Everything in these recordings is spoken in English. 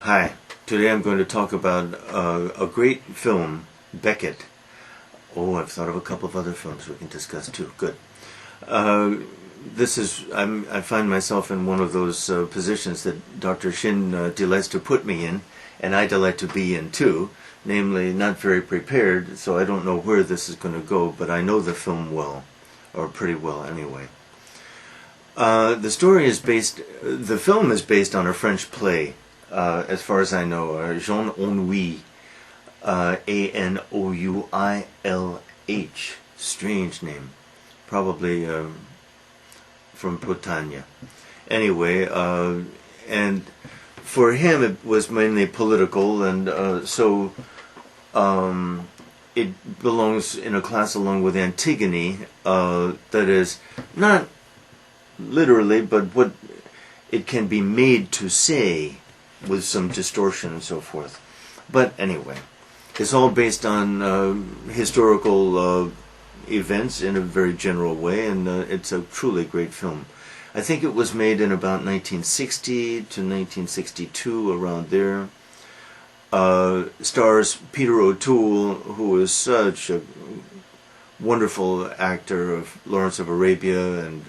Hi, today I'm going to talk about a great film, Becket. Oh, I've thought of a couple of other films we can discuss too. Good. I find myself in one of those positions that Dr. Shin delights to put me in, and I delight to be in too, namely not very prepared, so I don't know where this is going to go, but I know the film well, or pretty well anyway. The film is based on a French play. As far as I know, Jean Anouilh, Anouilh, strange name, probably from Bretagne. Anyway, and for him it was mainly political, and so it belongs in a class along with Antigone, that is, not literally, but what it can be made to say, with some distortion and so forth. But anyway, it's all based on historical events in a very general way, and it's a truly great film. I think it was made in about 1960 to 1962, around there. Stars Peter O'Toole, who is such a wonderful actor of Lawrence of Arabia and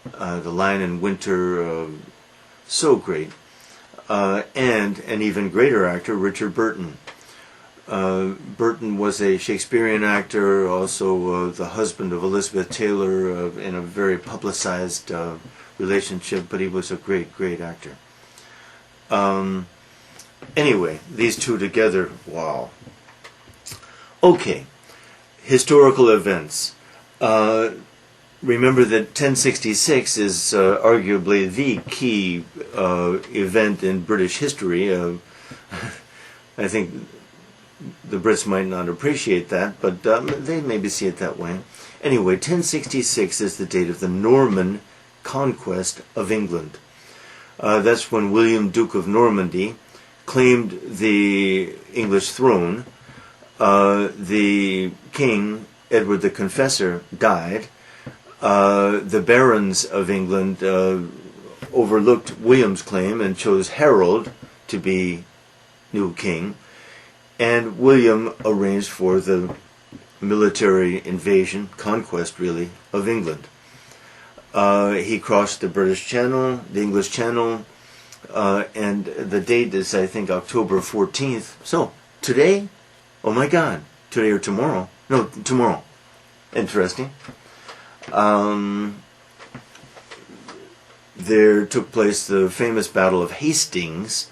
The Lion in Winter, so great. And an even greater actor, Richard Burton. Burton was a Shakespearean actor, also the husband of Elizabeth Taylor in a very publicized relationship, but he was a great, great actor. Anyway, these two together, wow. Okay, historical events. Remember that 1066 is arguably the key event in British history. I think the Brits might not appreciate that, but they maybe see it that way. Anyway, 1066 is the date of the Norman conquest of England. That's when William, Duke of Normandy, claimed the English throne. The king, Edward the Confessor, died. The barons of England overlooked William's claim and chose Harold to be new king, and William arranged for the military invasion, conquest really, of England. He crossed the British Channel, the English Channel, and the date is, I think, October 14th. So, today? Oh my God, today or tomorrow? No, tomorrow. Interesting. There took place the famous Battle of Hastings.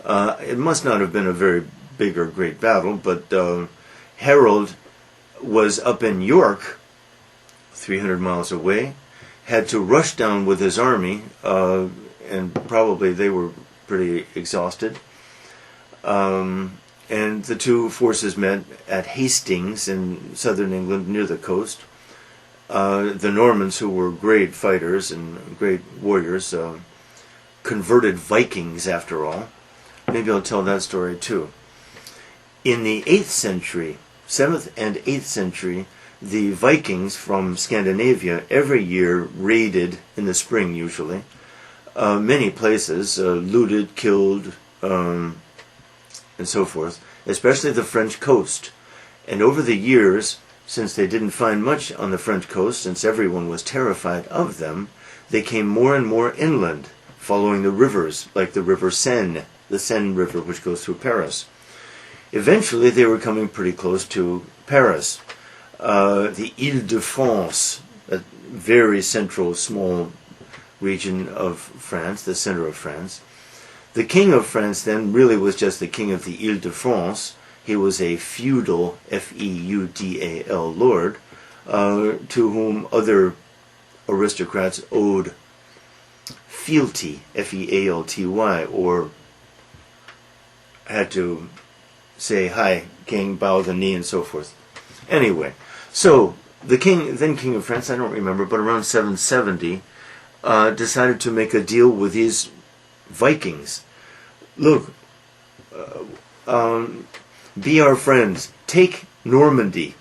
It must not have been a very big or great battle, but Harold was up in York, 300 miles away, had to rush down with his army, and probably they were pretty exhausted. And the two forces met at Hastings in southern England near the coast. The Normans, who were great fighters and great warriors, converted Vikings after all. Maybe I'll tell that story too. In the 8th century, 7th and 8th century, the Vikings from Scandinavia every year raided, in the spring usually, many places, looted, killed, and so forth, especially the French coast. And over the years, since they didn't find much on the French coast, since everyone was terrified of them, they came more and more inland, following the rivers, like the River Seine, the Seine River, which goes through Paris. Eventually, they were coming pretty close to Paris. The Île-de-France, a very central, small region of France, the center of France. The king of France then really was just the king of the Île-de-France. He was a feudal, F-E-U-D-A-L, lord, to whom other aristocrats owed fealty, F-E-A-L-T-Y, or had to say, "Hi, king, bow the knee," and so forth. Anyway, so the king, then king of France, I don't remember, but around 770, decided to make a deal with these Vikings. Look, be our friends. Take Normandy.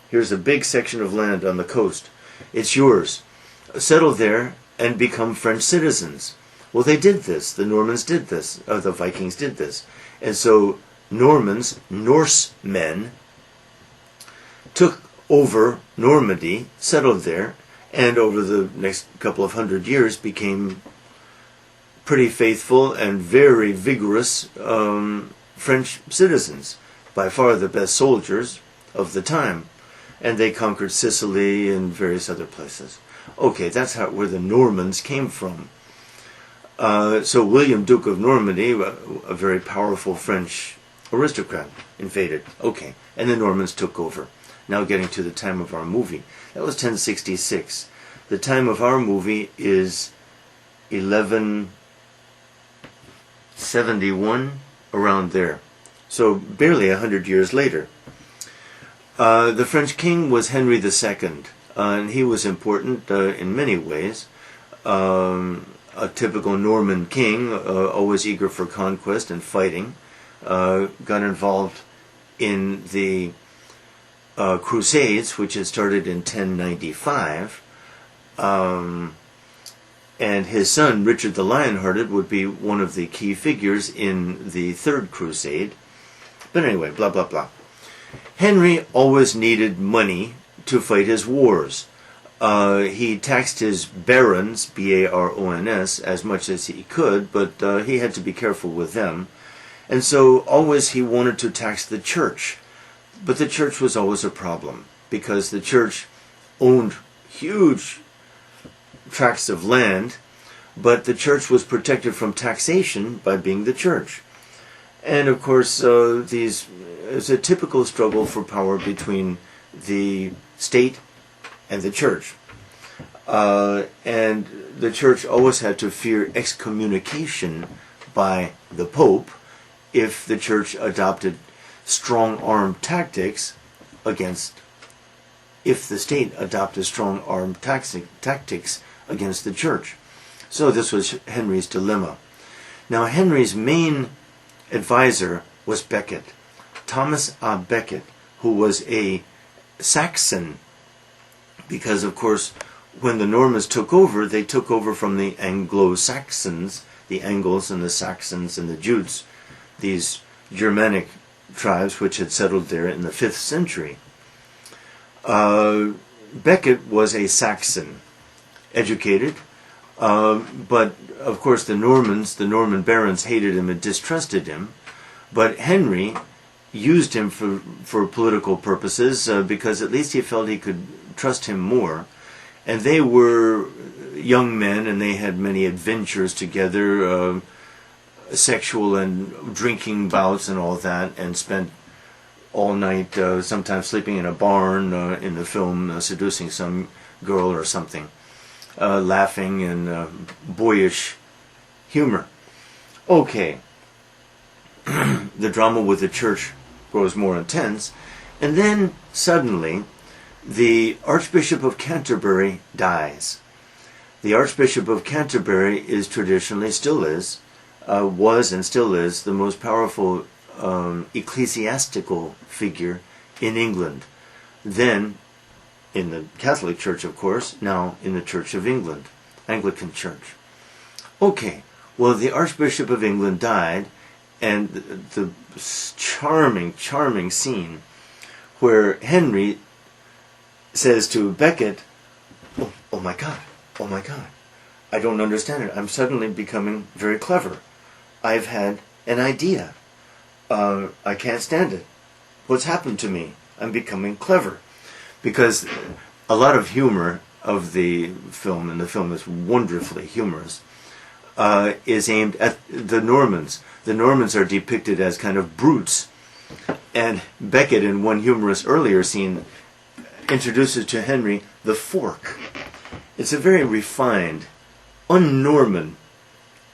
Here's a big section of land on the coast. It's yours. Settle there and become French citizens. Well, they did this. The Normans did this. The Vikings did this. And so Normans, Norsemen, took over Normandy, settled there, and over the next couple of hundred years became pretty faithful and very vigorous French citizens, by far the best soldiers of the time. And they conquered Sicily and various other places. Okay, that's where the Normans came from. So William, Duke of Normandy, a very powerful French aristocrat, invaded. Okay, and the Normans took over. Now getting to the time of our movie. That was 1066. The time of our movie is 1171, around there. So barely 100 years later. The French king was Henry II, and he was important in many ways. A typical Norman king, always eager for conquest and fighting, got involved in the Crusades, which had started in 1095, and his son, Richard the Lionhearted, would be one of the key figures in the Third Crusade. But anyway, blah, blah, blah. Henry always needed money to fight his wars. He taxed his barons, B-A-R-O-N-S, as much as he could, but he had to be careful with them. And so always he wanted to tax the church. But the church was always a problem, because the church owned huge tracts of land, but the church was protected from taxation by being the church. And of course, it's a typical struggle for power between the state and the church. And the church always had to fear excommunication by the Pope if the church adopted strong-arm tactics if the state adopted strong-arm tactics against the church. So this was Henry's dilemma. Now Henry's main advisor was Becket, Thomas A. Becket, who was a Saxon, because of course when the Normans took over, they took over from the Anglo-Saxons, the Angles and the Saxons and the Jutes, these Germanic tribes which had settled there in the 5th century. Becket was a Saxon, educated, but of course the Norman barons hated him and distrusted him. But Henry used him for political purposes because at least he felt he could trust him more. And they were young men, and they had many adventures together, sexual and drinking bouts and all that, and spent all night, sometimes sleeping in a barn in the film, seducing some girl or something, laughing and boyish humor. Okay. The drama with the church grows more intense, and then suddenly the Archbishop of Canterbury dies. The Archbishop of Canterbury is traditionally, was and still is, the most powerful ecclesiastical figure in England. Then in the Catholic Church, of course, now in the Church of England, Anglican Church. Okay, well, the Archbishop of England died, and the charming scene where Henry says to Becket, oh my God, I don't understand it. I'm suddenly becoming very clever. I've had an idea. I can't stand it. What's happened to me? I'm becoming clever. Because a lot of humor of the film, and the film is wonderfully humorous, is aimed at the Normans. The Normans are depicted as kind of brutes. And Becket, in one humorous earlier scene, introduces to Henry the fork. It's a very refined, un-Norman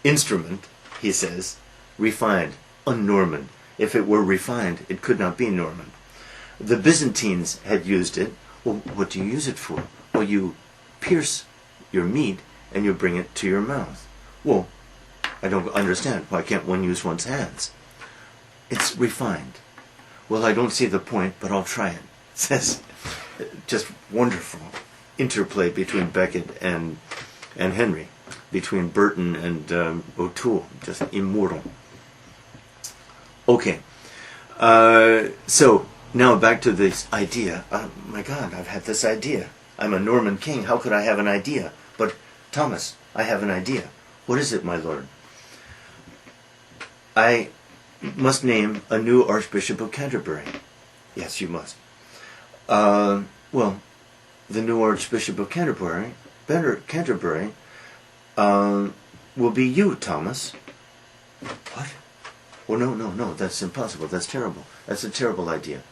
instrument, he says. Refined, un-Norman. If it were refined, it could not be Norman. The Byzantines had used it. Well, what do you use it for? Well, you pierce your meat and you bring it to your mouth. Well, I don't understand. Why can't one use one's hands? It's refined. Well, I don't see the point, but I'll try it. Says, just wonderful interplay between Becket and Henry. between Burton and O'Toole. Just immortal. Okay. So now back to this idea. Oh my God, I've had this idea. I'm a Norman king. How could I have an idea? But Thomas, I have an idea. What is it, my lord? I must name a new Archbishop of Canterbury. Yes, you must. Well, the new Archbishop of Canterbury, will be you, Thomas. What? Oh, no, that's impossible. That's terrible. That's a terrible idea.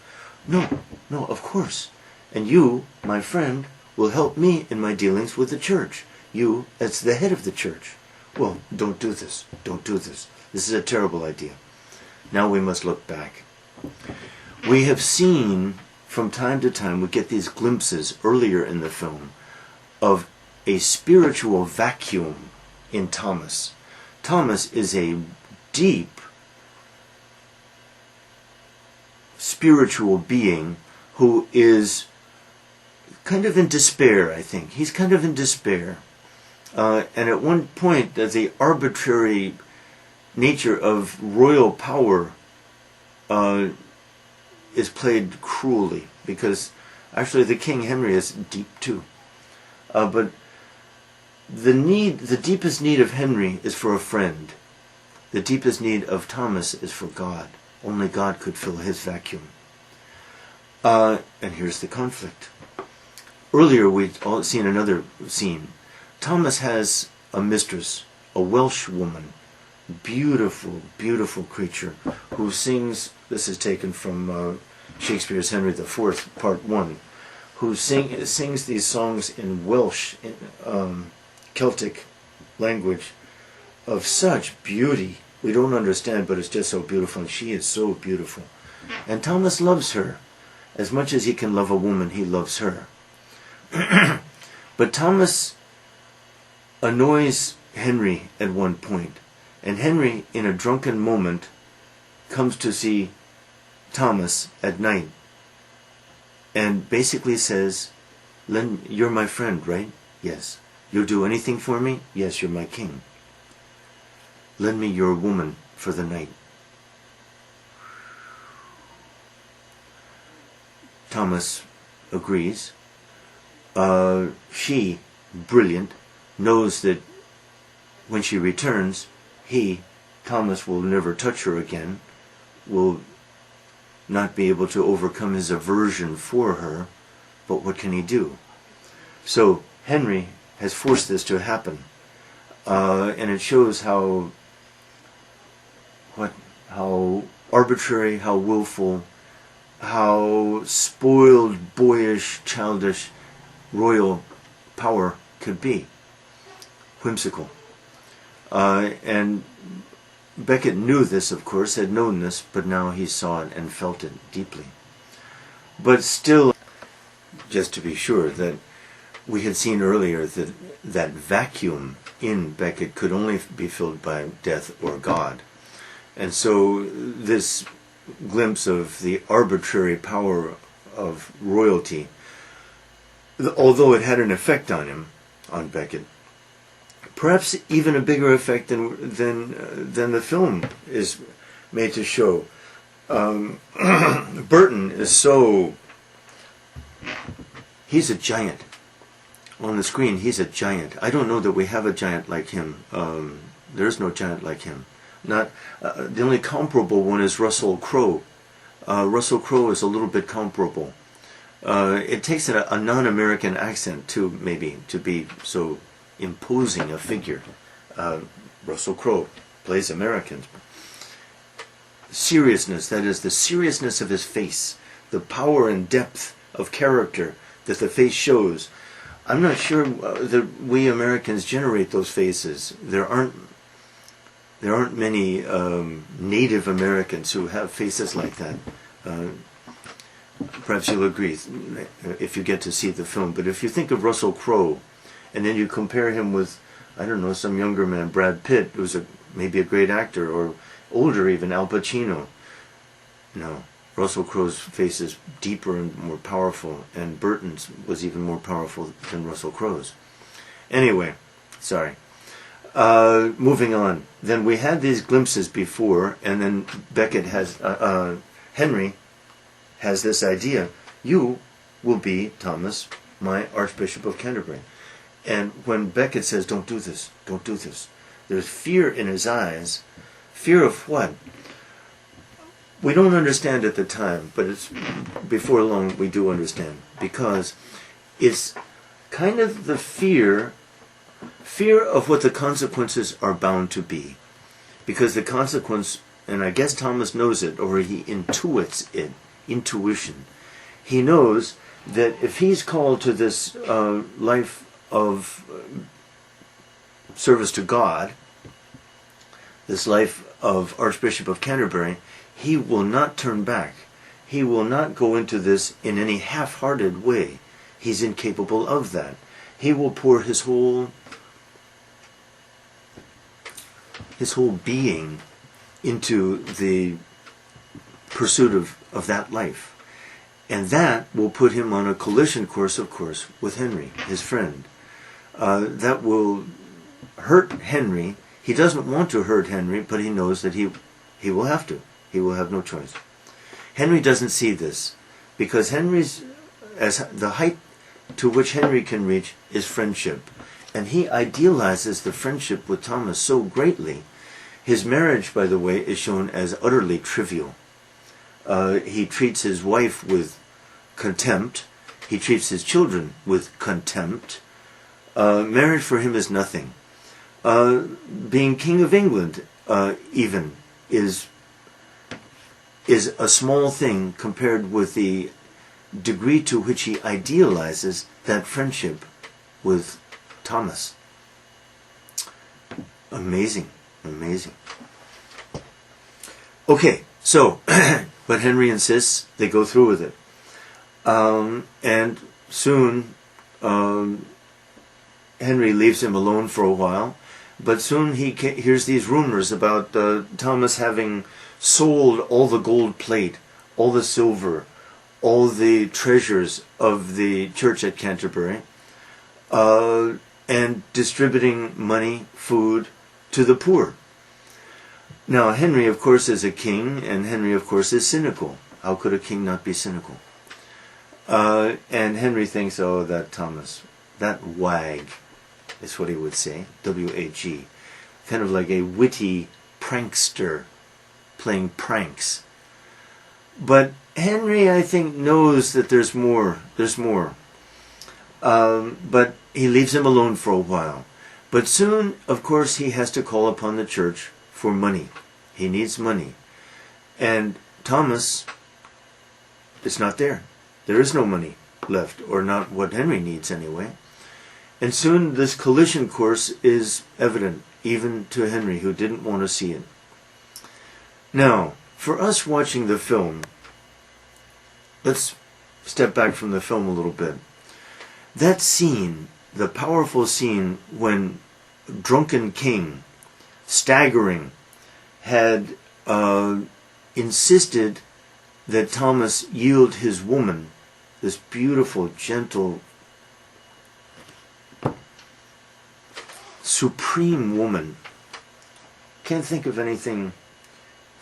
No, of course. And you, my friend, will help me in my dealings with the church. You, as the head of the church. Well, don't do this. Don't do this. This is a terrible idea. Now we must look back. We have seen, from time to time, we get these glimpses earlier in the film of a spiritual vacuum in Thomas. Thomas is a deep spiritual being who is kind of in despair, I think. He's kind of in despair. And at one point, the arbitrary nature of royal power is played cruelly, because actually the King Henry is deep too. But the deepest need of Henry is for a friend. The deepest need of Thomas is for God. Only God could fill his vacuum. And here's the conflict. Earlier we'd all seen another scene. Thomas has a mistress, a Welsh woman, beautiful, beautiful creature, who sings, this is taken from Shakespeare's Henry IV, Part 1, who sings these songs in Welsh, Celtic language, of such beauty. We don't understand, but it's just so beautiful, and she is so beautiful. And Thomas loves her. As much as he can love a woman, he loves her. But Thomas annoys Henry at one point, and Henry, in a drunken moment, comes to see Thomas at night and basically says, "You're my friend, right? Yes. You'll do anything for me? Yes, you're my king. Lend me your woman for the night." Thomas agrees. She, brilliant, knows that when she returns, Thomas, will never touch her again, will not be able to overcome his aversion for her, but what can he do? So Henry has forced this to happen, and it shows how arbitrary, how willful, how spoiled, boyish, childish royal power could be. Whimsical. And Becket knew this, of course, had known this, but now he saw it and felt it deeply. But still, just to be sure, that we had seen earlier that that vacuum in Becket could only be filled by death or God. And so this glimpse of the arbitrary power of royalty, although it had an effect on him, on Becket, perhaps even a bigger effect than the film is made to show. Burton is he's a giant. On the screen, he's a giant. I don't know that we have a giant like him. There's no giant like him. Not the only comparable one is Russell Crowe. Russell Crowe is a little bit comparable. It takes a non-American accent too, maybe, to be so imposing a figure. Russell Crowe plays Americans. Seriousness, that is, the seriousness of his face, the power and depth of character that the face shows. I'm not sure that we Americans generate those faces. There aren't many Native Americans who have faces like that. Perhaps you'll agree if you get to see the film. But if you think of Russell Crowe, and then you compare him with, I don't know, some younger man, Brad Pitt, who's maybe a great actor, or older even, Al Pacino. No, Russell Crowe's face is deeper and more powerful, and Burton's was even more powerful than Russell Crowe's. Anyway, sorry. Moving on. Then we had these glimpses before, and then Becket has, Henry has this idea. You will be, Thomas, my Archbishop of Canterbury. And when Becket says, don't do this, don't do this, there's fear in his eyes. Fear of what? We don't understand at the time, but it's before long we do understand. Because it's kind of the fear of what the consequences are bound to be. Because the consequence, and I guess Thomas knows it, or he intuits it, intuition. He knows that if he's called to this life of service to God, this life of Archbishop of Canterbury, he will not turn back. He will not go into this in any half-hearted way. He's incapable of that. He will pour his whole being into the pursuit of that life. And that will put him on a collision course, of course, with Henry, his friend. That will hurt Henry. He doesn't want to hurt Henry, but he knows that he will have to. He will have no choice. Henry doesn't see this, because the height to which Henry can reach is friendship. And he idealizes the friendship with Thomas so greatly. His marriage, by the way, is shown as utterly trivial. He treats his wife with contempt. He treats his children with contempt. Marriage for him is nothing. Being King of England, even, is a small thing compared with the degree to which he idealizes that friendship with Thomas. Amazing, amazing. Okay, so, but Henry insists they go through with it. And soon, Henry leaves him alone for a while, but soon he hears these rumors about Thomas having sold all the gold plate, all the silver, all the treasures of the church at Canterbury, and distributing money, food, to the poor. Now, Henry, of course, is a king, and Henry, of course, is cynical. How could a king not be cynical? And Henry thinks, oh, that Thomas, that wag, is what he would say, W-A-G, kind of like a witty prankster playing pranks. But Henry, I think, knows that there's more. There's more. But he leaves him alone for a while. But soon, of course, he has to call upon the church for money. He needs money. And Thomas, it's not there. There is no money left, or not what Henry needs anyway. And soon this collision course is evident, even to Henry, who didn't want to see it. Now, for us watching the film, let's step back from the film a little bit. That scene, the powerful scene when drunken king, staggering, had insisted that Thomas yield his woman, this beautiful, gentle, supreme woman. Can't think of anything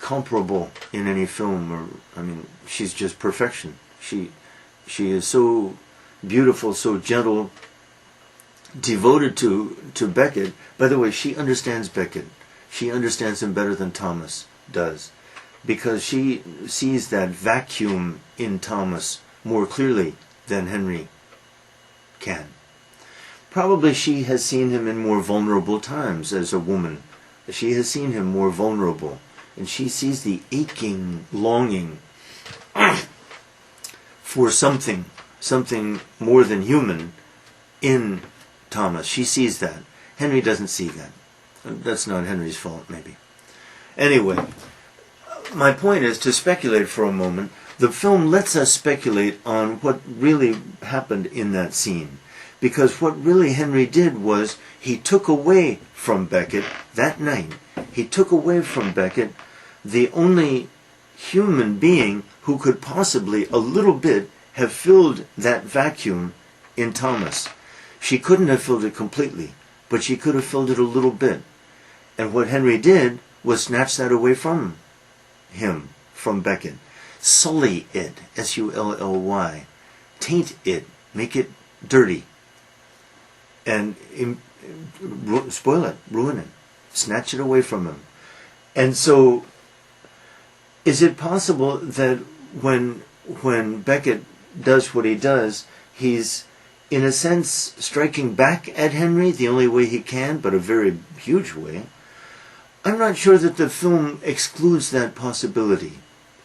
comparable in any film. Or, I mean, she's just perfection. She is so beautiful, so gentle, devoted to Becket. By the way, she understands Becket. She understands him better than Thomas does, because she sees that vacuum in Thomas more clearly than Henry can. Probably she has seen him in more vulnerable times as a woman. She has seen him more vulnerable, and she sees the aching longing for something more than human in Thomas. She sees that. Henry doesn't see that. That's not Henry's fault, maybe. Anyway, my point is to speculate for a moment. The film lets us speculate on what really happened in that scene. Because what really Henry did was he took away from Becket that night. He took away from Becket the only human being who could possibly a little bit have filled that vacuum in Thomas. She couldn't have filled it completely, but she could have filled it a little bit. And what Henry did was snatch that away from him, from Becket. Sully it, S-U-L-L-Y. Taint it, make it dirty. And spoil it, ruin it, snatch it away from him. And so, is it possible that when Becket does what he does, he's in a sense striking back at Henry the only way he can, but a very huge way? I'm not sure that the film excludes that possibility.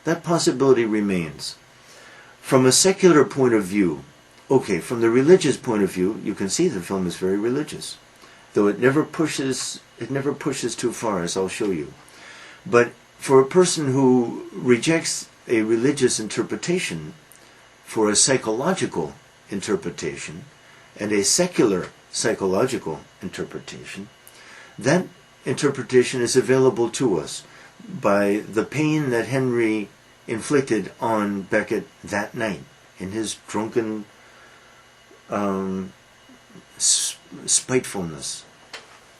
That possibility remains. From a secular point of view, okay, from the religious point of view, you can see the film is very religious, though it never pushes too far, as I'll show you. But for a person who rejects a religious interpretation for a psychological interpretation and a secular psychological interpretation, that interpretation is available to us by the pain that Henry inflicted on Becket that night in his drunken spitefulness.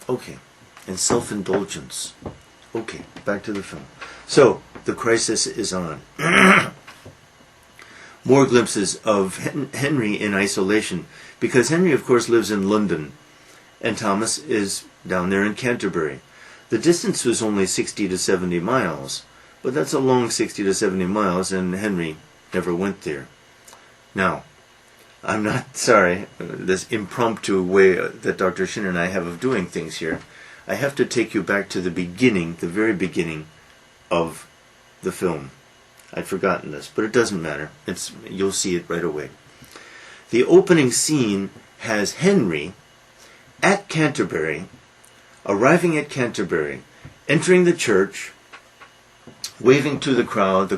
Okay, and self-indulgence. Okay, back to the film. So, the crisis is on. More glimpses of Henry in isolation, because Henry, of course, lives in London, and Thomas is down there in Canterbury. The distance was only 60 to 70 miles, but that's a long 60 to 70 miles, and Henry never went there. Now, I'm not sorry, this impromptu way that Dr. Shin and I have of doing things here. I have to take you back to the beginning, the very beginning of the film. I'd forgotten this, but it doesn't matter. You'll see it right away. The opening scene has Henry at Canterbury, arriving at Canterbury, entering the church, waving to the crowd,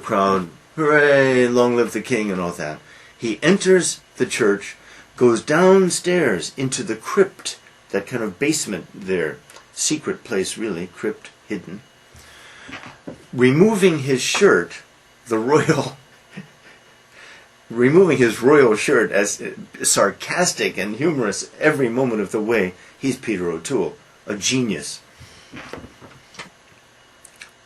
hooray, long live the king, and all that. He enters the church, goes downstairs into the crypt, that kind of basement there, secret place really, crypt, hidden, removing his shirt, removing his royal shirt as sarcastic and humorous every moment of the way. He's Peter O'Toole, a genius.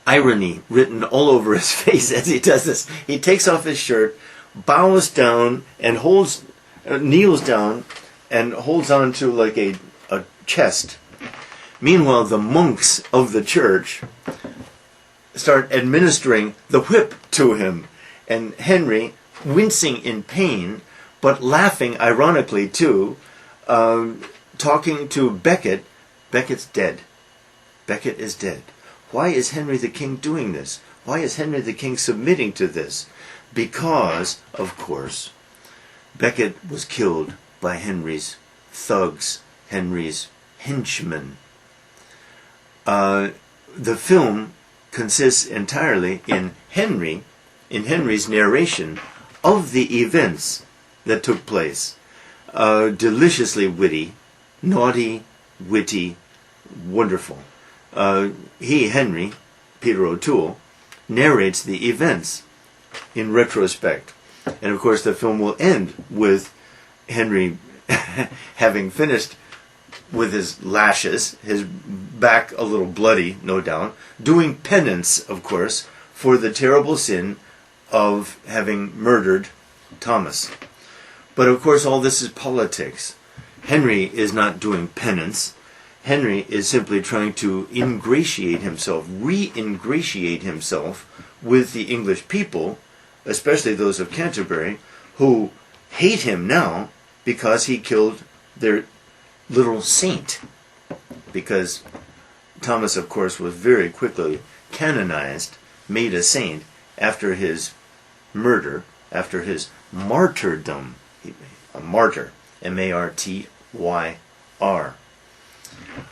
Irony written all over his face as he does this. He takes off his shirt, bows down, and kneels down and holds on to like a chest. Meanwhile, the monks of the church start administering the whip to him, and Henry, wincing in pain, but laughing ironically too, talking to Becket. Becket's dead. Becket is dead. Why is Henry the King doing this? Why is Henry the King submitting to this? Because, of course, Becket was killed by Henry's thugs, Henry's henchmen. The film consists entirely in Henry's narration of the events that took place. Deliciously witty, naughty, witty, wonderful. Henry, Peter O'Toole, narrates the events in retrospect. And of course the film will end with Henry having finished with his lashes, his back a little bloody, no doubt, doing penance, of course, for the terrible sin of having murdered Thomas. But of course all this is politics. Henry is not doing penance. Henry is simply trying to ingratiate himself, re-ingratiate himself with the English people, especially those of Canterbury, who hate him now because he killed their little saint. Because Thomas, of course, was very quickly canonized, made a saint, after his murder, after his martyrdom. A martyr. M-A-R-T-Y-R.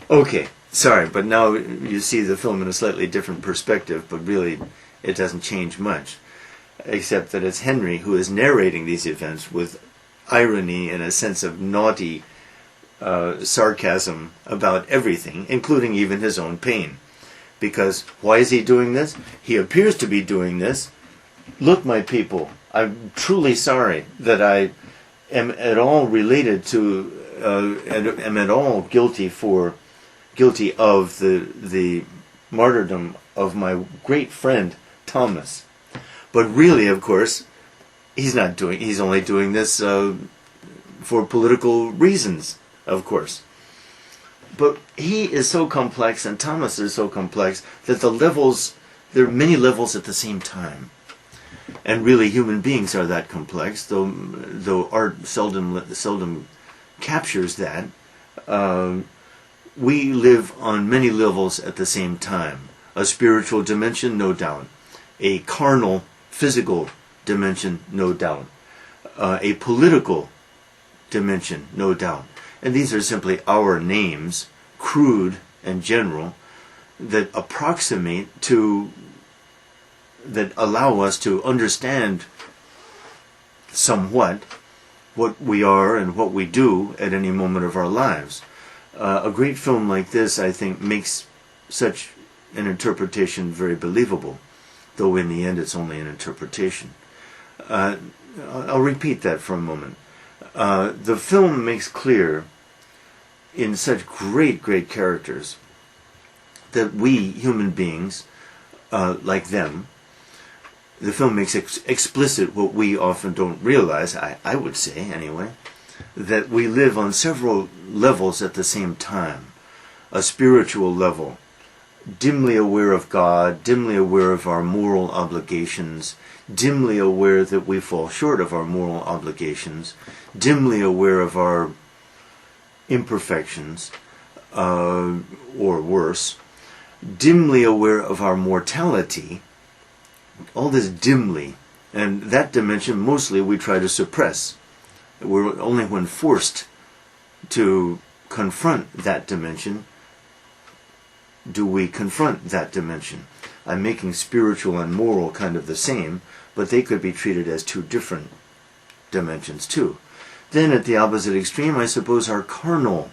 Okay, sorry, but now you see the film in a slightly different perspective, but really it doesn't change much, except that it's Henry who is narrating these events with irony and a sense of naughty sarcasm about everything, including even his own pain. Because why is he doing this? He appears to be doing this. Look, my people, I'm truly sorry that I am at all related to am at all guilty of the martyrdom of my great friend Thomas. But really, of course, he's only doing this for political reasons, of course. But he is so complex, and Thomas is so complex, that there are many levels at the same time. And really, human beings are that complex, though art seldom captures that. We live on many levels at the same time. A spiritual dimension, no doubt. A carnal, physical dimension, no doubt. A political dimension, no doubt. And these are simply our names, crude and general, that allow us to understand somewhat what we are and what we do at any moment of our lives. A great film like this, I think, makes such an interpretation very believable, though in the end it's only an interpretation. I'll repeat that for a moment. The film makes clear in such great characters that we human beings, like them, the film makes explicit what we often don't realize, I would say anyway, that we live on several levels at the same time. A spiritual level, dimly aware of God, dimly aware of our moral obligations, dimly aware that we fall short of our moral obligations, dimly aware of our imperfections, or worse, dimly aware of our mortality, all this dimly, and that dimension mostly we try to suppress. We're only when forced to confront that dimension do we confront that dimension. I'm making spiritual and moral kind of the same, but they could be treated as two different dimensions too. Then at the opposite extreme, I suppose our carnal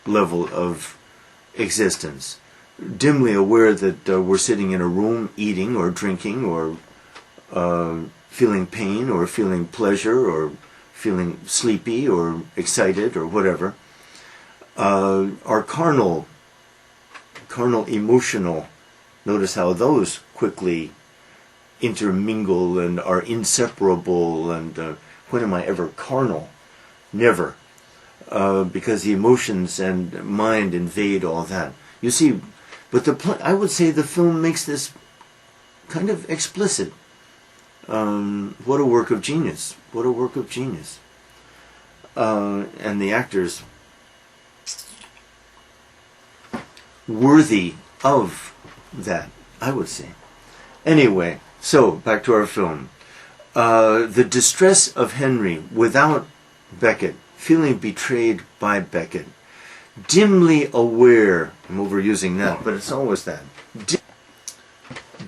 level of existence, dimly aware that we're sitting in a room eating or drinking or feeling pain or feeling pleasure or feeling sleepy or excited or whatever. Our carnal emotional, notice how those quickly intermingle and are inseparable, and when am I ever carnal? Never. Because the emotions and mind invade all that. You see, but I would say the film makes this kind of explicit. What a work of genius. What a work of genius. And the actors worthy of that, I would say. Anyway, so back to our film. The distress of Henry without Becket, feeling betrayed by Becket, dimly aware, I'm overusing that, but it's always that,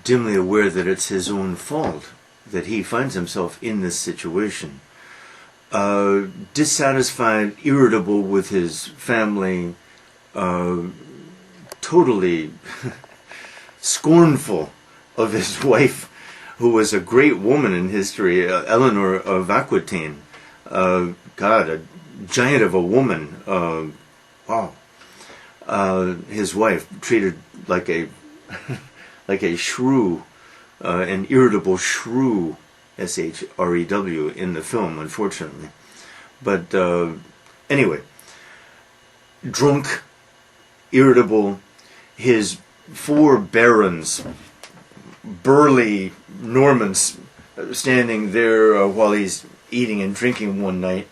dimly aware that it's his own fault that he finds himself in this situation, dissatisfied, irritable with his family, totally scornful of his wife, who was a great woman in history, Eleanor of Aquitaine. God, a giant of a woman. Wow. His wife treated like a like a shrew, an irritable shrew, S-H-R-E-W, in the film, unfortunately. But anyway, drunk, irritable, his four barons, burly Normans, standing there while he's eating and drinking one night,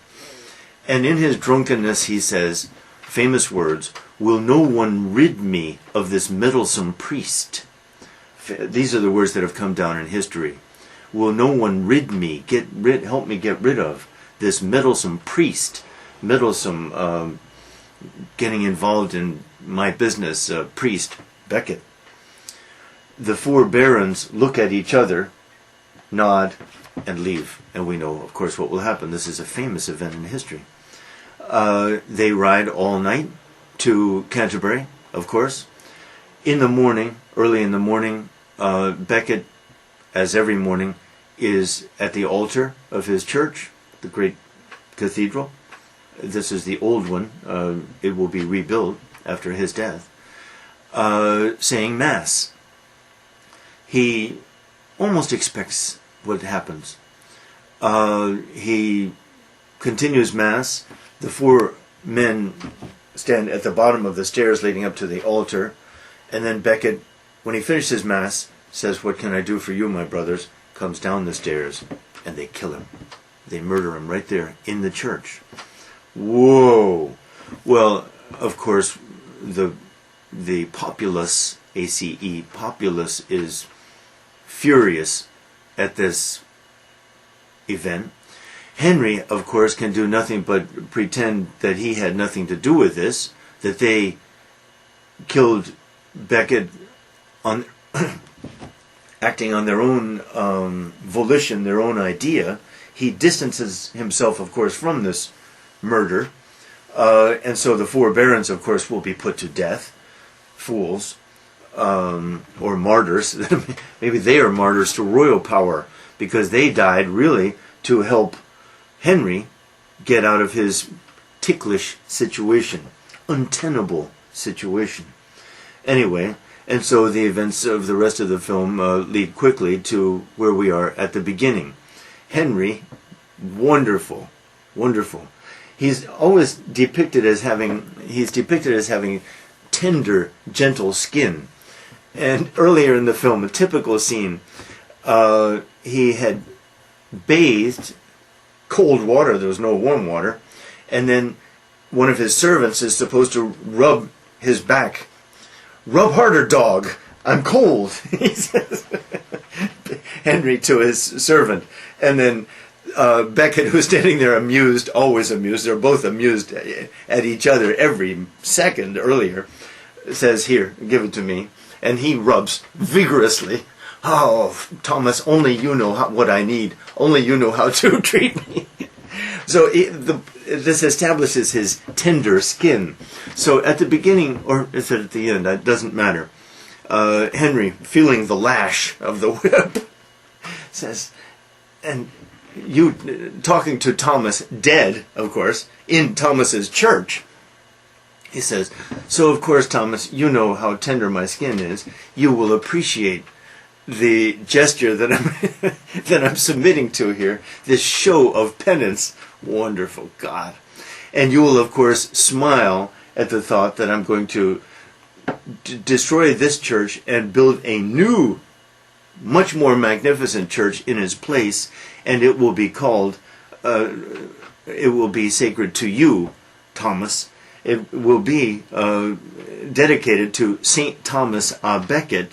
and in his drunkenness he says, famous words, "Will no one rid me of this meddlesome priest?" These are the words that have come down in history. Will no one help me get rid of this meddlesome priest, meddlesome, getting involved in my business, priest, Becket. The four barons look at each other, nod, and leave. And we know, of course, what will happen. This is a famous event in history. They ride all night to Canterbury, of course. In the morning, early in the morning, Becket, as every morning, is at the altar of his church, the great cathedral, this is the old one, it will be rebuilt after his death, saying Mass. He almost expects what happens. He continues Mass. The four men stand at the bottom of the stairs leading up to the altar, and then Becket, when he finishes Mass, says, "What can I do for you, my brothers?" Comes down the stairs, and they kill him. They murder him right there in the church. Whoa! Well, of course, the populace, ACE, populace, is furious at this event. Henry, of course, can do nothing but pretend that he had nothing to do with this, that they killed Becket on acting on their own volition, their own idea. He distances himself, of course, from this murder. And so the four barons, of course, will be put to death. Fools. Or martyrs. Maybe they are martyrs to royal power, because they died really to help Henry get out of his ticklish situation, untenable situation. Anyway, and so the events of the rest of the film lead quickly to where we are at the beginning. Henry, wonderful, wonderful. He's always depicted as having tender, gentle skin. And earlier in the film, a typical scene, he had bathed cold water, there was no warm water, and then one of his servants is supposed to rub his back. "Rub harder, dog, I'm cold," he says, Henry to his servant. And then Becket, who's standing there amused, always amused, they're both amused at each other every second earlier, says, "Here, give it to me." And he rubs vigorously. "Oh, Thomas, only you know what I need. Only you know how to treat me." So this establishes his tender skin. So at the beginning, or is it at the end? It doesn't matter. Henry, feeling the lash of the whip, says, and you, talking to Thomas, dead, of course, in Thomas's church, he says, "So of course, Thomas, you know how tender my skin is. You will appreciate the gesture that I'm submitting to here, this show of penance." Wonderful God. "And you will, of course, smile at the thought that I'm going to destroy this church and build a new, much more magnificent church in its place, and it will be called, it will be sacred to you, Thomas. It will be dedicated to St. Thomas à Becket,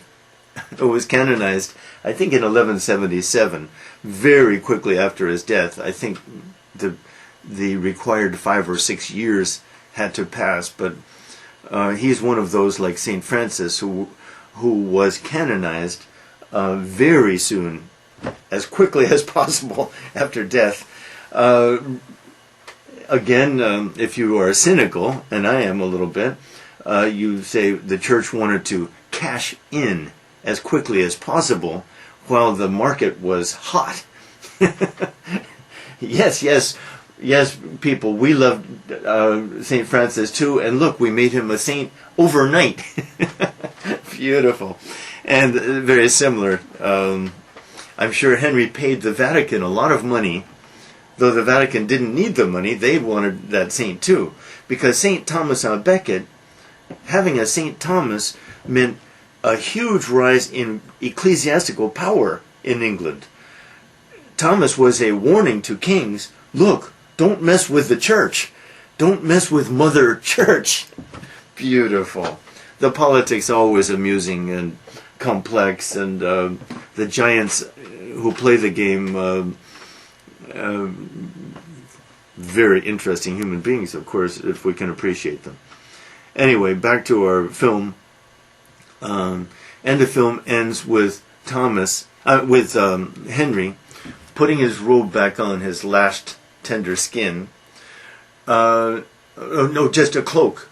who was canonized, I think, in 1177, very quickly after his death. I think the required 5 or 6 years had to pass, but he's one of those, like St. Francis, who was canonized very soon, as quickly as possible after death. Again, if you are cynical, and I am a little bit, you say the church wanted to cash in as quickly as possible while the market was hot. Yes, people, we loved St. Francis too, and look, we made him a saint overnight. Beautiful. And very similar. I'm sure Henry paid the Vatican a lot of money, though the Vatican didn't need the money. They wanted that saint too, because St. Thomas à Becket, having a St. Thomas, meant a huge rise in ecclesiastical power in England. Thomas was a warning to kings. Look, don't mess with the church. Don't mess with Mother Church. Beautiful. The politics always amusing and complex, and the giants who play the game, very interesting human beings, of course, if we can appreciate them. Anyway, back to our film. And the film ends with Henry putting his robe back on, his lashed tender skin. No, just a cloak.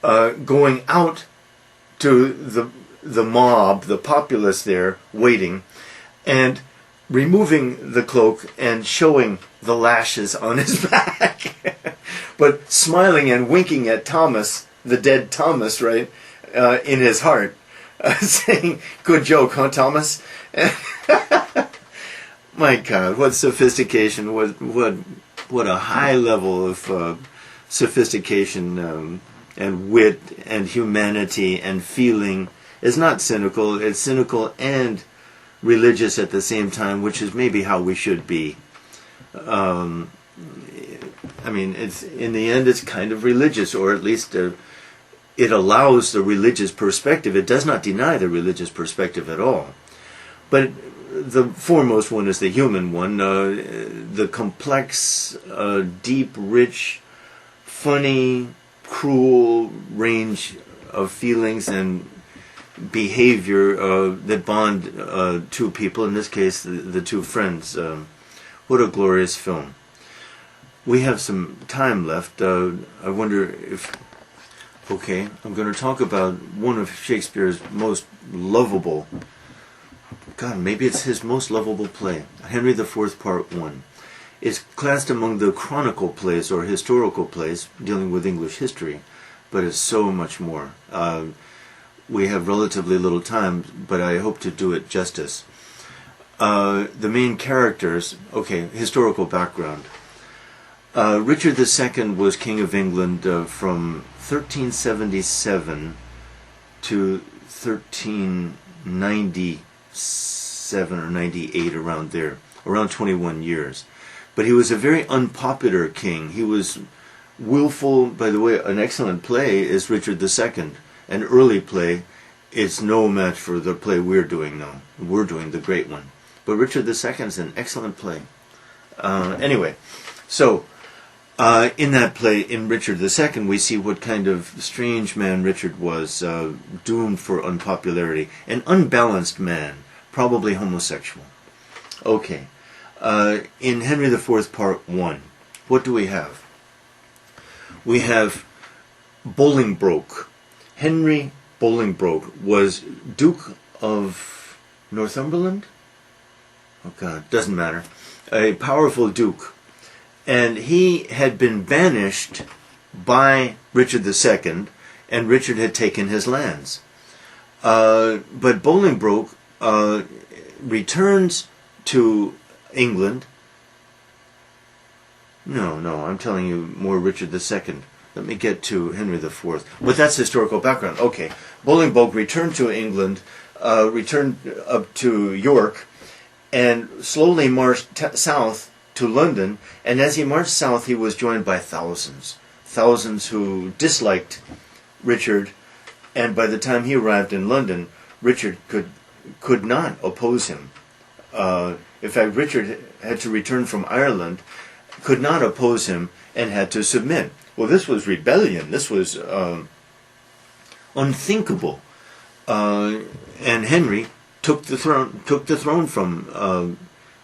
Going out to the mob, the populace there waiting, and removing the cloak and showing the lashes on his back. but smiling and winking at Thomas, the dead Thomas, right, in his heart, saying, "Good joke, huh, Thomas?" My God, what sophistication! What a high level of sophistication and wit and humanity and feeling. It's not cynical. It's cynical and religious at the same time, which is maybe how we should be. I mean, it's in the end, it's kind of religious, or at least it allows the religious perspective. It does not deny the religious perspective at all. But the foremost one is the human one, the complex, deep, rich, funny, cruel range of feelings and behavior that bond two people, in this case the two friends. What a glorious film. We have some time left. I wonder if... Okay, I'm going to talk about one of Shakespeare's most lovable... God, maybe it's his most lovable play, Henry IV, Part 1. It's classed among the chronicle plays or historical plays dealing with English history, but it's so much more. We have relatively little time, but I hope to do it justice. The main characters, okay, historical background. Richard II was King of England from 1377 to 1397 or 98, around there, around 21 years. But he was a very unpopular king. He was willful. By the way, an excellent play is Richard II. An early play. It's no match for the play we're doing now. We're doing the great one. But Richard II is an excellent play. Anyway, so in that play, in Richard II, we see what kind of strange man Richard was, doomed for unpopularity. An unbalanced man, probably homosexual. Okay. In Henry IV, Part 1, what do we have? We have Bolingbroke. Henry Bolingbroke was Duke of Northumberland? Oh God, doesn't matter. A powerful duke. And he had been banished by Richard II, and Richard had taken his lands. But Bolingbroke returns to England. No, I'm telling you more Richard II. Let me get to Henry IV. But that's historical background. Okay. Bolingbroke returned to England, returned up to York, and slowly marched south to London. And as he marched south, he was joined by thousands who disliked Richard. And by the time he arrived in London, Richard could not oppose him. In fact, Richard had to return from Ireland, could not oppose him, and had to submit. Well, this was rebellion. This was unthinkable. And Henry took the throne from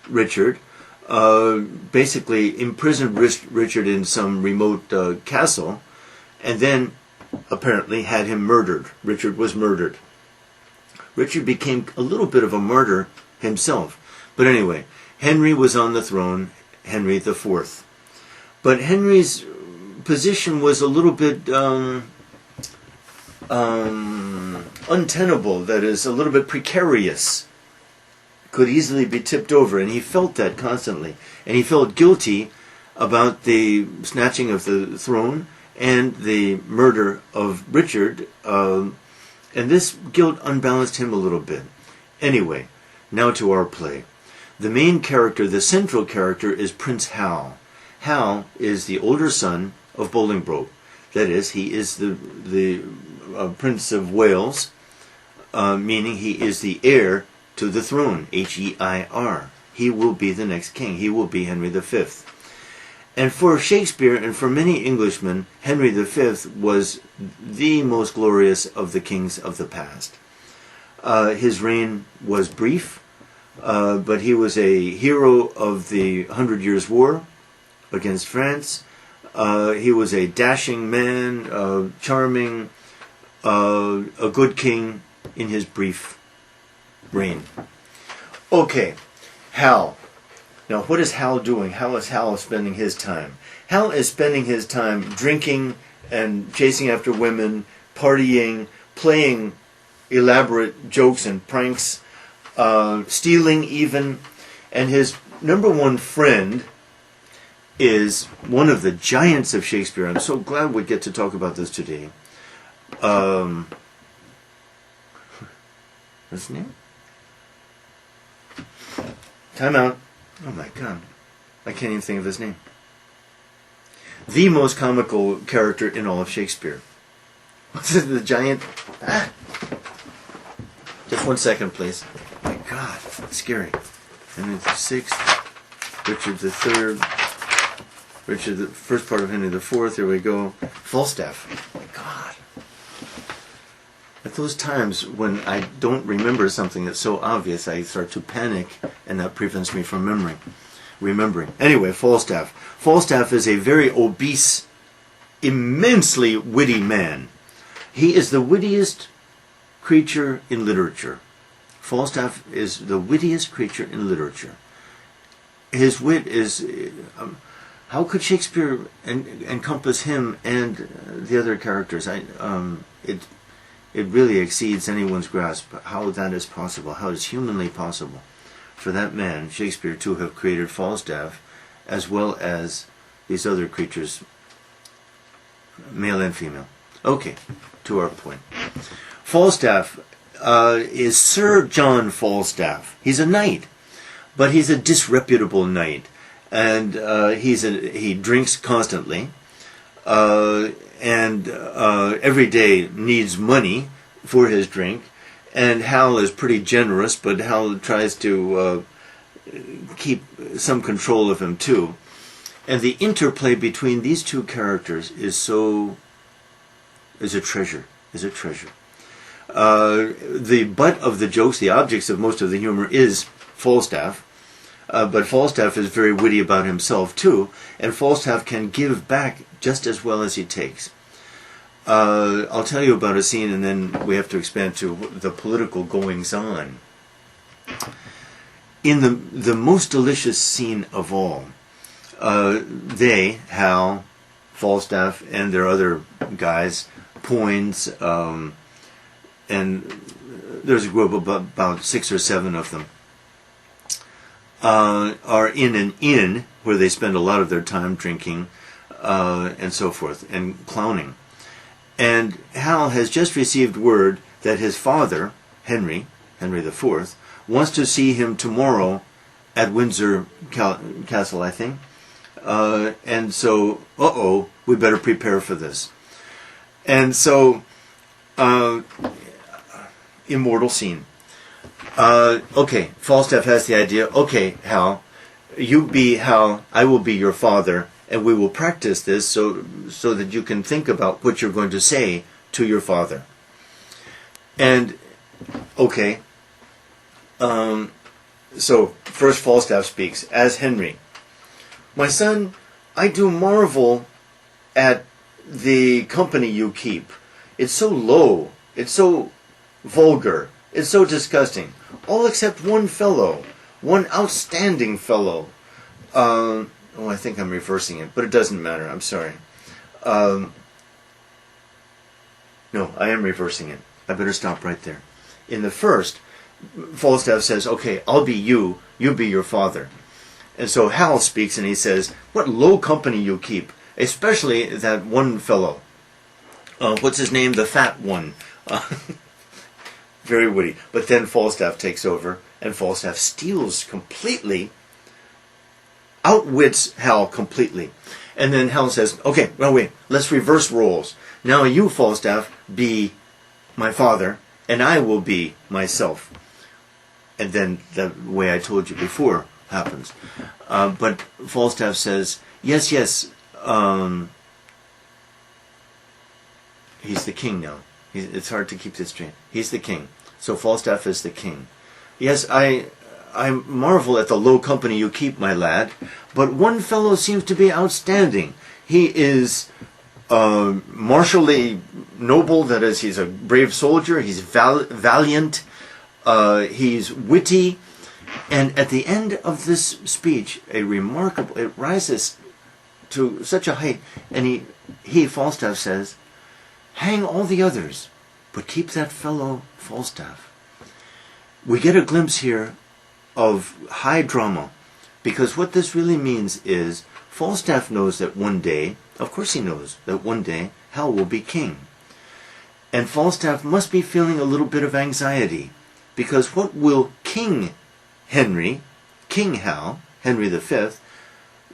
Richard, basically imprisoned Richard in some remote castle, and then apparently had him murdered. Richard was murdered. Richard became a little bit of a martyr himself. But anyway, Henry was on the throne, Henry IV. But Henry's position was a little bit untenable, that is, a little bit precarious. Could easily be tipped over, and he felt that constantly. And he felt guilty about the snatching of the throne and the murder of Richard, and this guilt unbalanced him a little bit. Anyway, now to our play. The main character, the central character, is Prince Hal. Hal is the older son of Bolingbroke. That is, he is the Prince of Wales, meaning he is the heir to the throne, H-E-I-R. He will be the next king. He will be Henry V. And for Shakespeare and for many Englishmen, Henry V was the most glorious of the kings of the past. His reign was brief, but he was a hero of the 100 Years' War against France. He was a dashing man, charming, a good king in his brief reign. Okay, Hal. Now, what is Hal doing? How is Hal spending his time? Hal is spending his time drinking and chasing after women, partying, playing elaborate jokes and pranks, stealing even. And his number one friend is one of the giants of Shakespeare. I'm so glad we get to talk about this today. What's his name? Time out. Oh my God. I can't even think of his name. The most comical character in all of Shakespeare. What's it, the giant? Ah. Just 1 second, please. Oh my God, it's scary. Henry VI, Richard III, Richard the first part of Henry IV. Here we go. Falstaff. Oh my God. At those times when I don't remember something that's so obvious, I start to panic, and that prevents me from remembering. Anyway, Falstaff. Falstaff is a very obese, immensely witty man. He is the wittiest creature in literature. Falstaff is the wittiest creature in literature. His wit is... how could Shakespeare encompass him and the other characters? It really exceeds anyone's grasp how that is possible, how it's humanly possible for that man, Shakespeare, to have created Falstaff, as well as these other creatures, male and female. Okay, to our point. Falstaff is Sir John Falstaff. He's a knight, but he's a disreputable knight, and he drinks constantly, and every day needs money for his drink. And Hal is pretty generous, but Hal tries to keep some control of him too. And the interplay between these two characters is a treasure. The butt of the jokes, the objects of most of the humor, is Falstaff. But Falstaff is very witty about himself too, and Falstaff can give back just as well as he takes. I'll tell you about a scene, and then we have to expand to the political goings-on. In the most delicious scene of all, Hal, Falstaff, and their other guys, Poins, and there's a group of about 6 or 7 of them, are in an inn where they spend a lot of their time drinking and so forth, and clowning. And Hal has just received word that his father, Henry IV, wants to see him tomorrow at Windsor Castle, I think. And so, we better prepare for this. And so, immortal scene. Okay, Falstaff has the idea. Okay, Hal, you be Hal, I will be your father, and we will practice this so that you can think about what you're going to say to your father. And, okay, so first Falstaff speaks as Henry. My son, I do marvel at the company you keep. It's so low, it's so vulgar, it's so disgusting. All except one fellow, one outstanding fellow. I think I'm reversing it, but it doesn't matter. I'm sorry. No, I am reversing it. I better stop right there. In the first, Falstaff says, okay, I'll be you, you be your father. And so Hal speaks and he says, what low company you keep, especially that one fellow. What's his name? The fat one. Very witty. But then Falstaff takes over, and Falstaff steals completely, outwits Hal completely. And then Hal says, okay, well, wait, let's reverse roles. Now you, Falstaff, be my father, and I will be myself. And then the way I told you before happens. But Falstaff says, yes, he's the king now. It's hard to keep this straight. He's the king. So Falstaff is the king. Yes, I marvel at the low company you keep, my lad, but one fellow seems to be outstanding. He is martially noble, that is, he's a brave soldier, he's valiant, he's witty, And at the end of this speech, it rises to such a height, and Falstaff says, hang all the others, but keep that fellow Falstaff. We get a glimpse here of high drama, because what this really means is Falstaff knows that one day, of course he knows, that one day Hal will be king. And Falstaff must be feeling a little bit of anxiety, because what will King Henry, King Hal, Henry V,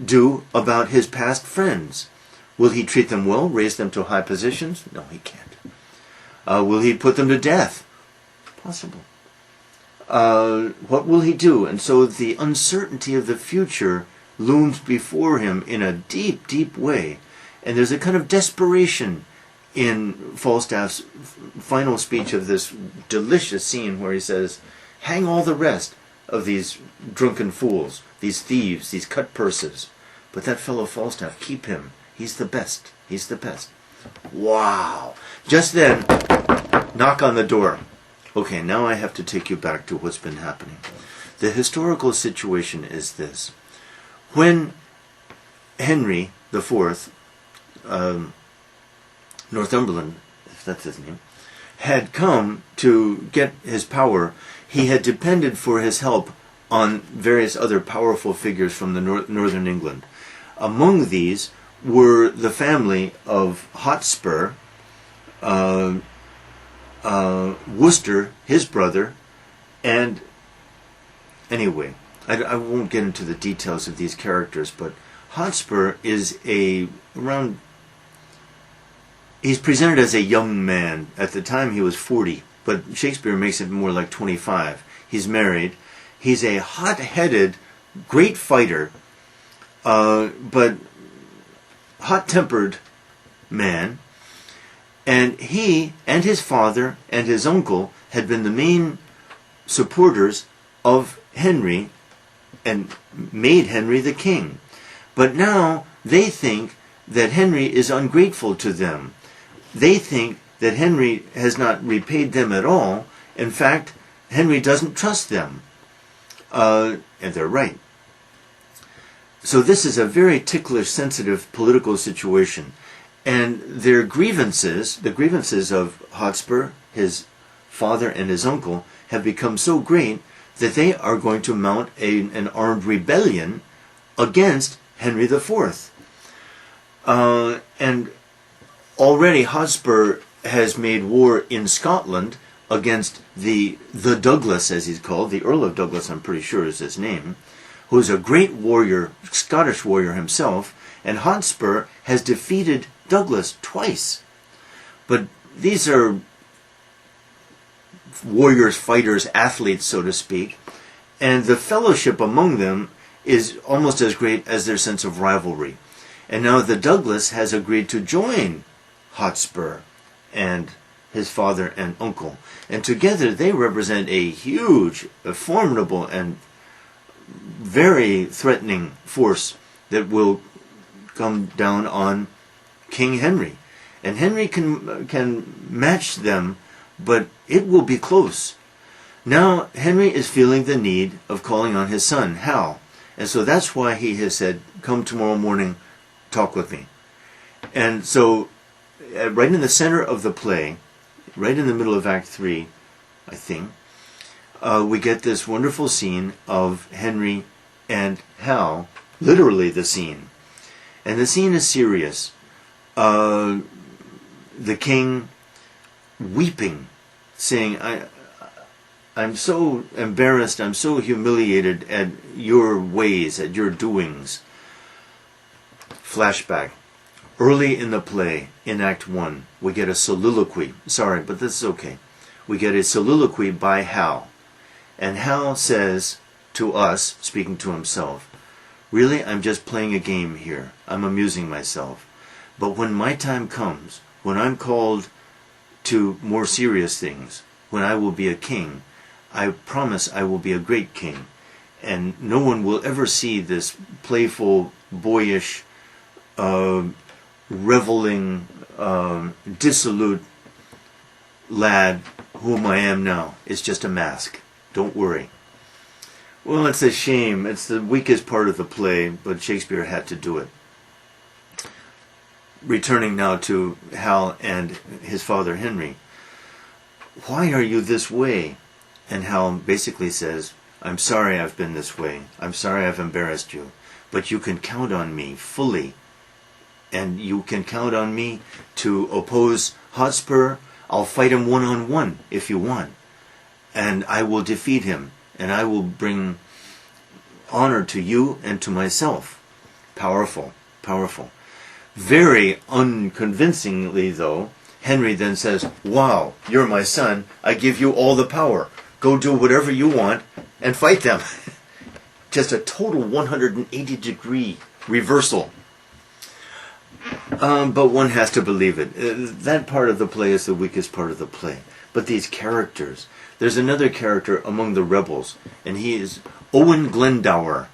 do about his past friends? Will he treat them well, raise them to high positions? No, he can't. Will he put them to death? Possible. What will he do? And so the uncertainty of the future looms before him in a deep, deep way. And there's a kind of desperation in Falstaff's final speech of this delicious scene where he says, hang all the rest of these drunken fools, these thieves, these cut purses. But that fellow Falstaff, keep him. He's the best. He's the best. Wow. Just then, knock on the door. Okay, now I have to take you back to what's been happening. The historical situation is this. When Henry IV, Northumberland, if that's his name, had come to get his power, he had depended for his help on various other powerful figures from the northern England. Among these were the family of Hotspur, Worcester, his brother, and anyway, I won't get into the details of these characters, but Hotspur is he's presented as a young man. At the time he was 40, but Shakespeare makes it more like 25. He's married. He's a hot-headed, great fighter, but hot-tempered man. And he and his father and his uncle had been the main supporters of Henry and made Henry the king. But now they think that Henry is ungrateful to them. They think that Henry has not repaid them at all. In fact, Henry doesn't trust them. And they're right. So this is a very ticklish, sensitive political situation. And their grievances, the grievances of Hotspur, his father and his uncle, have become so great that they are going to mount an armed rebellion against Henry IV. And already Hotspur has made war in Scotland against the Douglas, as he's called, the Earl of Douglas, I'm pretty sure is his name, who is a great warrior, Scottish warrior himself, and Hotspur has defeated Douglas twice. But these are warriors, fighters, athletes, so to speak, and the fellowship among them is almost as great as their sense of rivalry. And now the Douglas has agreed to join Hotspur and his father and uncle. And together they represent a huge, a formidable, and very threatening force that will come down on King Henry. And Henry can match them, but it will be close. Now Henry is feeling the need of calling on his son, Hal. And so that's why he has said, come tomorrow morning, talk with me. And so right in the center of the play, right in the middle of Act 3, I think, we get this wonderful scene of Henry and Hal, literally the scene. And the scene is serious. The king weeping, saying, I'm so embarrassed, I'm so humiliated at your ways, at your doings. Flashback. Early in the play, in Act 1, we get a soliloquy. Sorry, but this is okay. We get a soliloquy by Hal. And Hal says to us, speaking to himself, really, I'm just playing a game here. I'm amusing myself. But when my time comes, when I'm called to more serious things, when I will be a king, I promise I will be a great king. And no one will ever see this playful, boyish, reveling, dissolute lad whom I am now. It's just a mask. Don't worry. Well, it's a shame. It's the weakest part of the play, but Shakespeare had to do it. Returning now to Hal and his father Henry. Why are you this way? And Hal basically says, I'm sorry I've been this way. I'm sorry I've embarrassed you. But you can count on me fully. And you can count on me to oppose Hotspur. I'll fight him one-on-one if you want. And I will defeat him. And I will bring honor to you and to myself. Powerful, powerful. Very unconvincingly, though, Henry then says, wow, you're my son. I give you all the power. Go do whatever you want and fight them. Just a total 180-degree reversal. But one has to believe it. That part of the play is the weakest part of the play. But these characters. There's another character among the rebels, and he is Owen Glendower.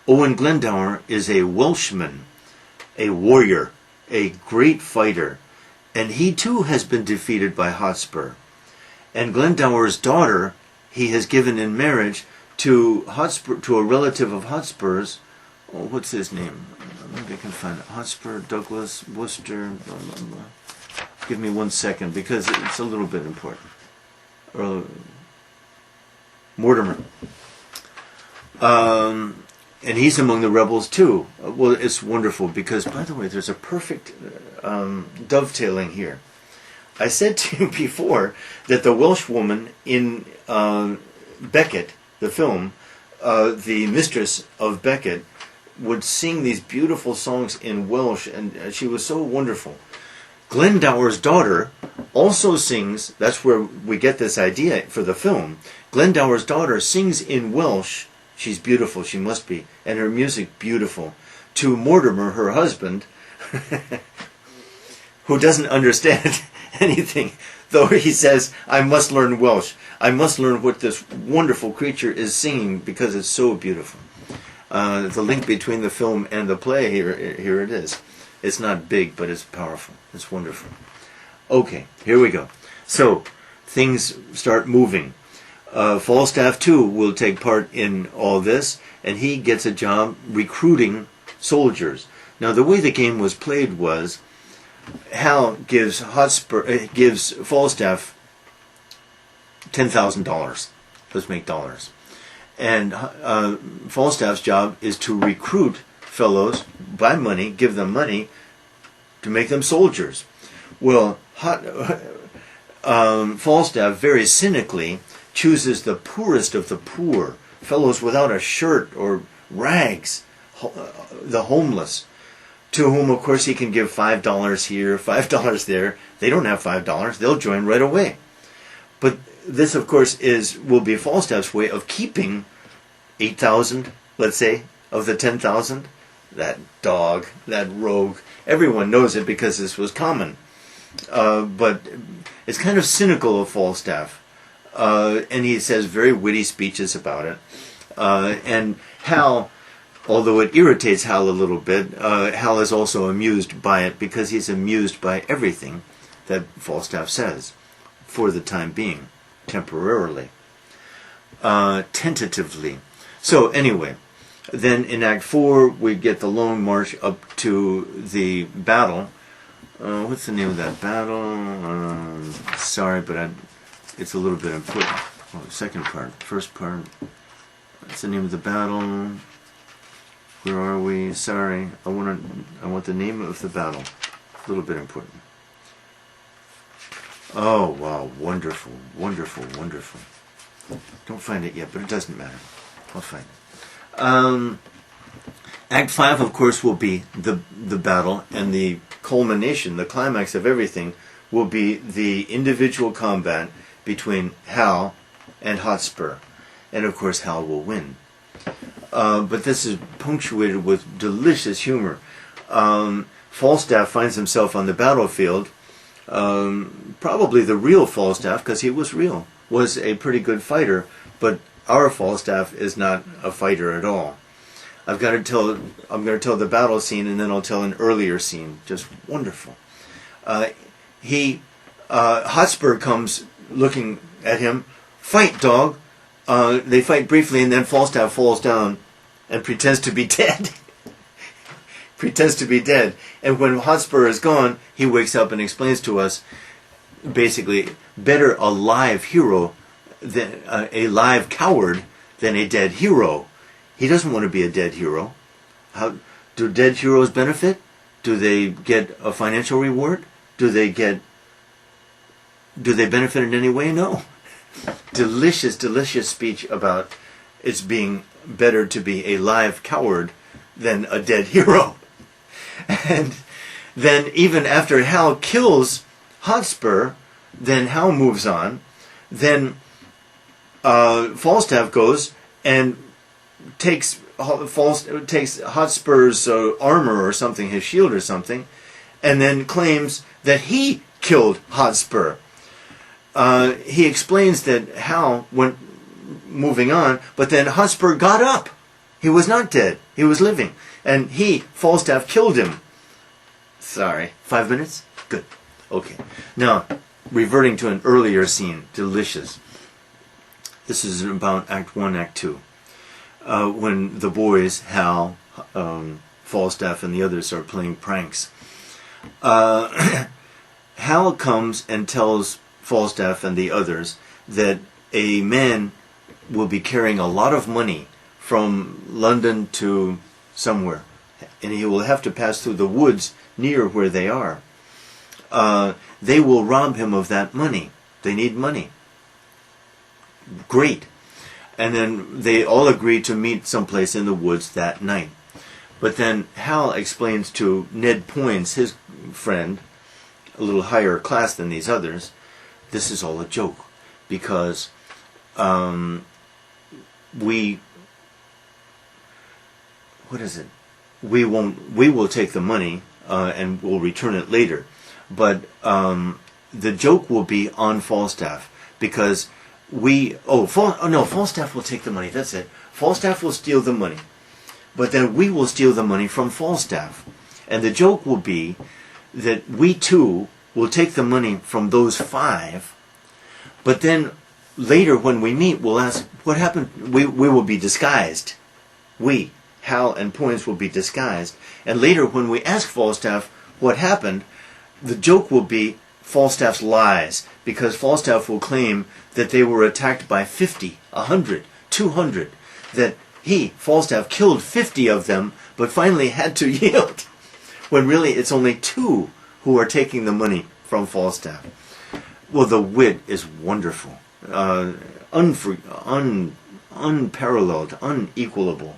Owen Glendower is a Welshman, a warrior, a great fighter, and he too has been defeated by Hotspur. And Glendower's daughter he has given in marriage to Hotspur, to a relative of Hotspur's. Oh, what's his name? Maybe I can find it. Hotspur, Douglas, Worcester. Blah, blah, blah. Give me 1 second because it's a little bit important. Mortimer. And he's among the rebels too. Well, it's wonderful because, by the way, there's a perfect dovetailing here. I said to you before that the Welsh woman in Becket, the film, the mistress of Becket, would sing these beautiful songs in Welsh, and she was so wonderful. Glendower's daughter also sings, that's where we get this idea for the film. Glendower's daughter sings in Welsh. She's beautiful, she must be, and her music beautiful, to Mortimer, her husband, who doesn't understand anything, though he says, I must learn Welsh. I must learn what this wonderful creature is singing because it's so beautiful. The link between the film and the play, here it is. It's not big, but it's powerful. It's wonderful. Okay, here we go. So, things start moving. Falstaff, too, will take part in all this, and he gets a job recruiting soldiers. Now, the way the game was played was, Hal gives Falstaff $10,000. Let's make dollars. And Falstaff's job is to recruit fellows, buy money, give them money, to make them soldiers. Well, Falstaff very cynically chooses the poorest of the poor, fellows without a shirt or rags, the homeless, to whom, of course, he can give $5 here, $5 there. They don't have $5. They'll join right away. But this, of course, will be Falstaff's way of keeping 8,000, let's say, of the 10,000. That dog, that rogue. Everyone knows it because this was common. But it's kind of cynical of Falstaff. And he says very witty speeches about it. And Hal, although it irritates Hal a little bit, Hal is also amused by it because he's amused by everything that Falstaff says, for the time being, temporarily, tentatively. So anyway, then in Act 4 we get the long march up to the battle. What's the name of that battle? Sorry, but it's a little bit important. Oh, second part, first part. What's the name of the battle? Where are we? Sorry, I want the name of the battle. A little bit important. Oh wow, wonderful, wonderful, wonderful. Don't find it yet, but it doesn't matter. I'll find it. Act 5, of course, will be the battle, and the culmination, the climax of everything, will be the individual combat between Hal and Hotspur. And of course, Hal will win. But this is punctuated with delicious humor. Falstaff finds himself on the battlefield. Probably the real Falstaff, because he was real, was a pretty good fighter, but our Falstaff is not a fighter at all. I'm going to tell the battle scene, and then I'll tell an earlier scene. Just wonderful. Hotspur comes looking at him. Fight, dog! They fight briefly, and then Falstaff falls down and pretends to be dead. Pretends to be dead. And when Hotspur is gone, he wakes up and explains to us, basically, better a live hero than a live coward than a dead hero. He doesn't want to be a dead hero. How do dead heroes benefit? Do they get a financial reward? Do they benefit in any way? No. Delicious, delicious speech about it's being better to be a live coward than a dead hero. And then even after Hal kills Hotspur, then Hal moves on. Then Falstaff goes and takes Hotspur's armor or something, his shield or something, and then claims that he killed Hotspur. He explains that Hal went moving on, but then Hotspur got up. He was not dead. He was living. And Falstaff, killed him. Sorry. 5 minutes? Good. Okay. Now, reverting to an earlier scene. Delicious. This is about Act 1, Act 2. When the boys, Hal, Falstaff, and the others are playing pranks. Hal comes and tells Falstaff and the others that a man will be carrying a lot of money from London to somewhere, and he will have to pass through the woods near where they are. They will rob him of that money. They need money. Great. And then they all agree to meet someplace in the woods that night. But then Hal explains to Ned Poins, his friend, a little higher class than these others, this is all a joke, because we will take the money and we'll return it later, but the joke will be on Falstaff, because Falstaff will take the money. That's it. Falstaff will steal the money, but then we will steal the money from Falstaff, and the joke will be that we too will take the money from those 5, but then later when we meet, we'll ask, what happened? We will be disguised. We, Hal and Poins, will be disguised. And later when we ask Falstaff what happened, the joke will be Falstaff's lies, because Falstaff will claim that they were attacked by 50, 100, 200, that Falstaff, killed 50 of them, but finally had to yield, when really it's only 2 who are taking the money from Falstaff. Well, the wit is wonderful, unparalleled, unequalable.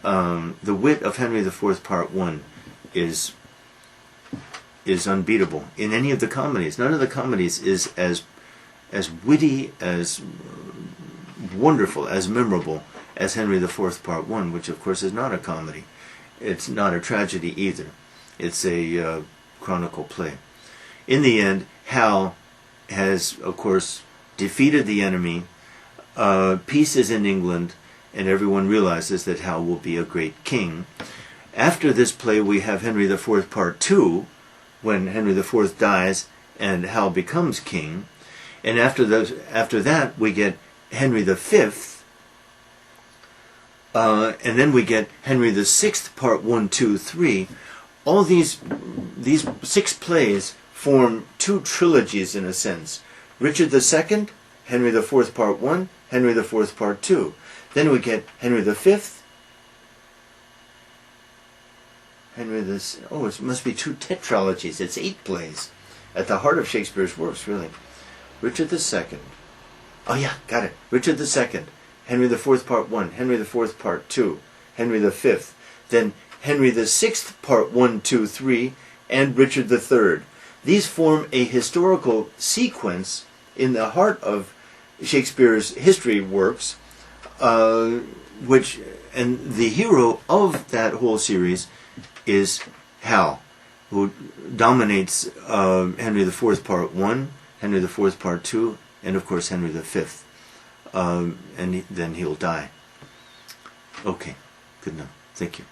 The wit of Henry IV Part 1 is unbeatable in any of the comedies. None of the comedies is as witty, as wonderful, as memorable as Henry IV Part 1, which of course is not a comedy. It's not a tragedy either. It's a chronicle play. In the end, Hal has, of course, defeated the enemy. Peace is in England, and everyone realizes that Hal will be a great king. After this play, we have Henry IV Part 2, when Henry IV dies and Hal becomes king. And after that, we get Henry V, and then we get Henry VI Part 1, 2, 3. All these 6 plays form 2 trilogies in a sense. Richard II, Henry IV Part 1, Henry IV Part 2. Then we get Henry V, it must be 2 tetralogies. It's 8 plays. At the heart of Shakespeare's works, really. Richard II. Oh yeah, got it. Richard II, Henry IV Part 1, Henry IV Part 2, Henry V. Then Henry VI Part 1, 2, 3, and Richard III. These form a historical sequence in the heart of Shakespeare's history works, and the hero of that whole series is Hal, who dominates Henry IV Part 1, Henry IV Part 2, and of course Henry V. And then he'll die. Okay, good enough. Thank you.